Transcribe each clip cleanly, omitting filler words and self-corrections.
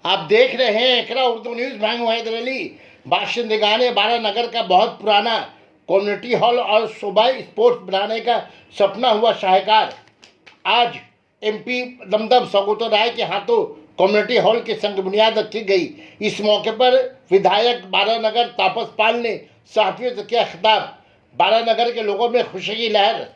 आप देख रहे हैं एकरा उर्दू न्यूज़। मैं हूं हैदर अली। बाशिंदगान बारा नगर का बहुत पुराना कम्युनिटी हॉल और सुबह स्पोर्ट्स बनाने का सपना हुआ शाहकार आज एमपी दमदम सौगतो राय के हाथों कम्युनिटी हॉल की संग बुनियाद रखी गई। इस मौके पर विधायक बारानगर तापस पाल ने साथियों से किया खिताब। बारानगर के लोगों में खुशी की लहर।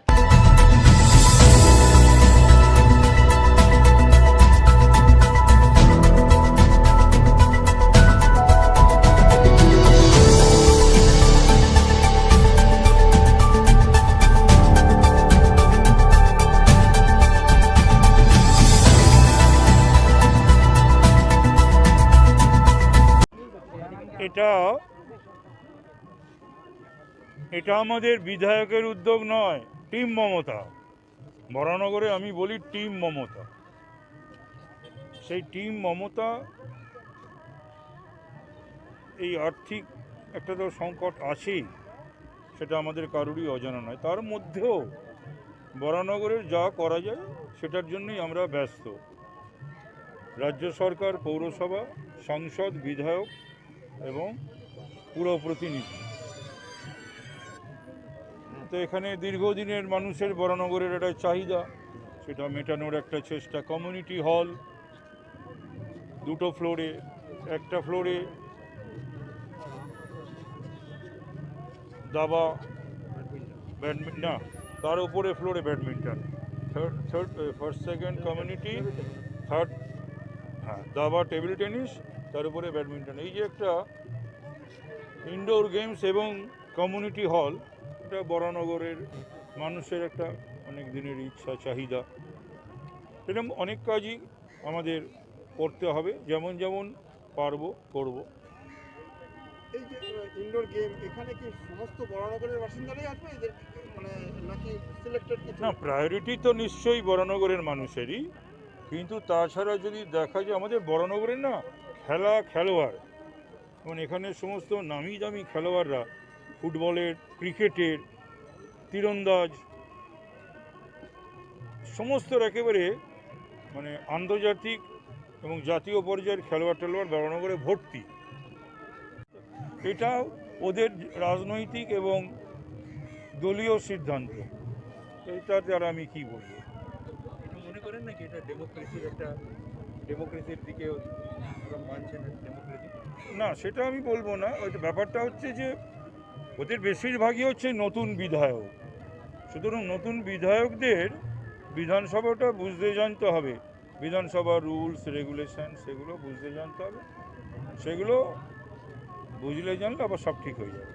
এটা আমাদের বিধায়কের উদ্যোগ নয়, টিম মমতা। বরানগরে আমি বলি টিম মমতা। সেই টিম মমতা এই আর্থিক একটা তো সংকট আছেই, সেটা আমাদের কারোরই অজানা নয়। তার মধ্যেও বরানগরের যা করা যায় সেটার জন্যই আমরা ব্যস্ত। রাজ্য সরকার, পৌরসভা, সাংসদ, বিধায়ক এবং পুর প্রতিনিধি, তো এখানে দীর্ঘদিনের মানুষের বরানগরের একটা চাহিদা, সেটা মেটানোর একটা চেষ্টা। কমিউনিটি হল দুটো ফ্লোরে, একটা ফ্লোরে দাবা, ব্যাডমিন্টন, না তার উপরে ফ্লোরে badminton, first second community, third দাবা, টেবিল টেনিস, তার উপরে ব্যাডমিন্টন। এই যে একটা ইনডোর গেমস এবং কমিউনিটি হল, এটা বরানগরের মানুষের একটা অনেক দিনের ইচ্ছা, চাহিদা। এরকম অনেক কাজই আমাদের করতে হবে, যেমন যেমন পারবো করব। এই যে ইনডোর গেম, এখানে কি সমস্ত বরানগরের বাসিন্দারাই আসবে মানে নাকি সিলেক্টেড কিছু? না, প্রায়োরিটি তো নিশ্চয়ই বরানগরের মানুষেরই, কিন্তু তাছাড়া যদি দেখা যায় আমাদের বরানগরের না খেলোয়াড়, মানে এখানে সমস্ত নামি দামি খেলোয়াড়রা, ফুটবলের, ক্রিকেটের, তীরন্দাজ, সমস্ত একেবারে মানে আন্তর্জাতিক এবং জাতীয় পর্যায়ের খেলোয়াড় বরানগরে ভর্তি। এটা ওদের রাজনৈতিক এবং দলীয় সিদ্ধান্ত, এটাতে আর আমি কি বলবো। মনে করেন নাকি এটা ডেমোক্রেসির দিকে মানছে না? ডেমোক্রেসি না, সেটা আমি বলবো না। ওইটা ব্যাপারটা হচ্ছে যে ওদের বেশিরভাগই হচ্ছে নতুন বিধায়ক, সুতরাং নতুন বিধায়কদের বিধানসভাটা বুঝতে জানতে হবে, বিধানসভার রুলস রেগুলেশন সেগুলো বুঝতে জানতে হবে। সেগুলো বুঝলে জানলে আবার সব ঠিক হয়ে যাবে।